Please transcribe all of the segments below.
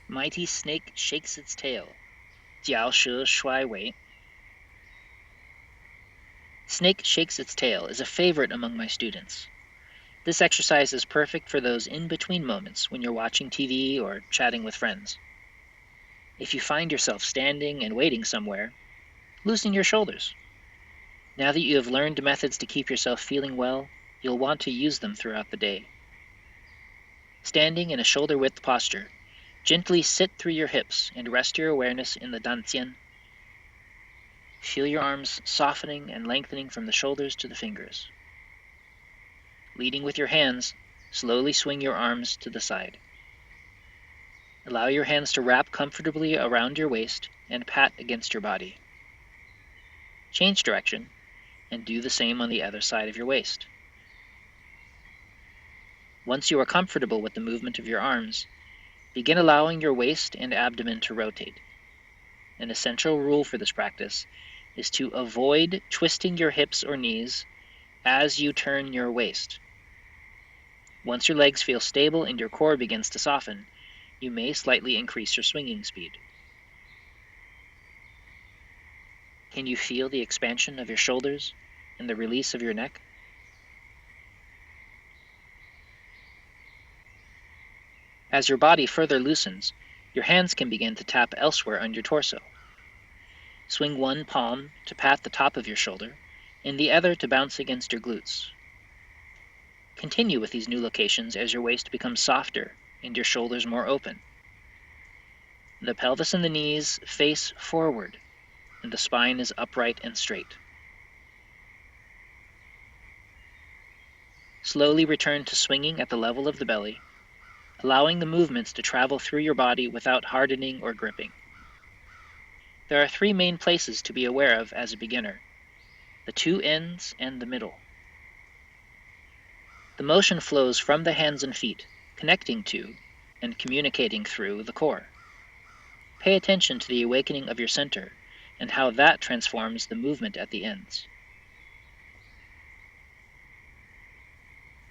Mighty snake shakes its tail. 脚舌衰微. Snake shakes its tail is a favorite among my students. This exercise is perfect for those in-between moments when you're watching TV or chatting with friends. If you find yourself standing and waiting somewhere, loosen your shoulders. Now that you have learned methods to keep yourself feeling well, you'll want to use them throughout the day. Standing in a shoulder-width posture, gently sit through your hips and rest your awareness in the dantian. Feel your arms softening and lengthening from the shoulders to the fingers. Leading with your hands, slowly swing your arms to the side. Allow your hands to wrap comfortably around your waist and pat against your body. Change direction and do the same on the other side of your waist. Once you are comfortable with the movement of your arms, begin allowing your waist and abdomen to rotate. An essential rule for this practice is to avoid twisting your hips or knees as you turn your waist. Once your legs feel stable and your core begins to soften, you may slightly increase your swinging speed. Can you feel the expansion of your shoulders and the release of your neck? As your body further loosens, your hands can begin to tap elsewhere on your torso. Swing one palm to pat the top of your shoulder, and the other to bounce against your glutes. Continue with these new locations as your waist becomes softer and your shoulders more open. The pelvis and the knees face forward, and the spine is upright and straight. Slowly return to swinging at the level of the belly, allowing the movements to travel through your body without hardening or gripping. There are three main places to be aware of as a beginner: the two ends and the middle. The motion flows from the hands and feet, connecting to and communicating through the core. Pay attention to the awakening of your center and how that transforms the movement at the ends.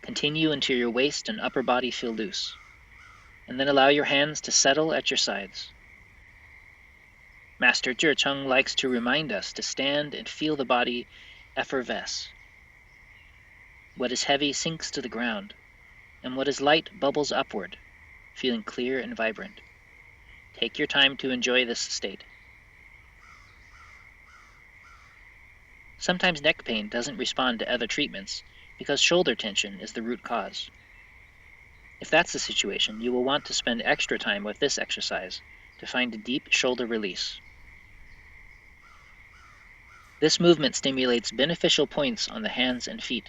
Continue until your waist and upper body feel loose, and then allow your hands to settle at your sides. Master Zhicheng likes to remind us to stand and feel the body effervesce. What is heavy sinks to the ground, and what is light bubbles upward, feeling clear and vibrant. Take your time to enjoy this state. Sometimes neck pain doesn't respond to other treatments because shoulder tension is the root cause. If that's the situation, you will want to spend extra time with this exercise to find a deep shoulder release. This movement stimulates beneficial points on the hands and feet,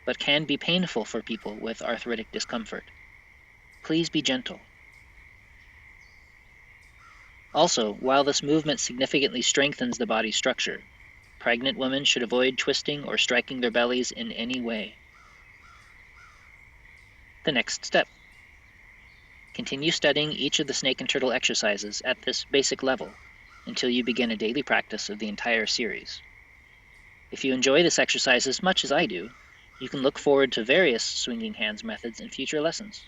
but can be painful for people with arthritic discomfort. Please be gentle. Also, while this movement significantly strengthens the body structure, pregnant women should avoid twisting or striking their bellies in any way. The next step. Continue studying each of the snake and turtle exercises at this basic level until you begin a daily practice of the entire series. If you enjoy this exercise as much as I do, you can look forward to various swinging hands methods in future lessons.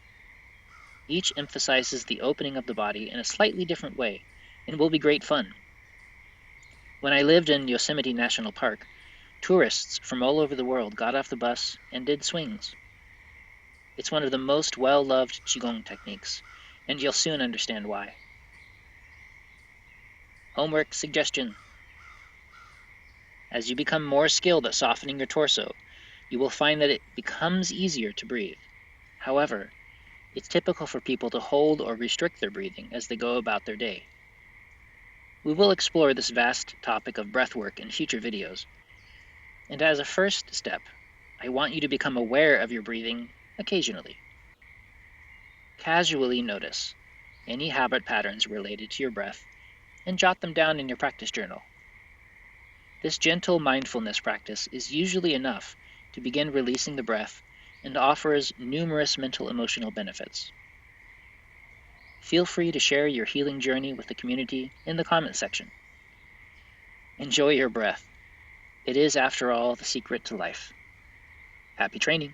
Each emphasizes the opening of the body in a slightly different way and will be great fun. When I lived in Yosemite National Park, tourists from all over the world got off the bus and did swings. It's one of the most well-loved Qigong techniques, and you'll soon understand why. Homework suggestion. As you become more skilled at softening your torso, you will find that it becomes easier to breathe. However, it's typical for people to hold or restrict their breathing as they go about their day. We will explore this vast topic of breathwork in future videos. And as a first step, I want you to become aware of your breathing occasionally. Casually notice any habit patterns related to your breath and jot them down in your practice journal. This gentle mindfulness practice is usually enough to begin releasing the breath and offers numerous mental emotional benefits. Feel free to share your healing journey with the community in the comment section. Enjoy your breath. It is, after all, the secret to life. Happy training.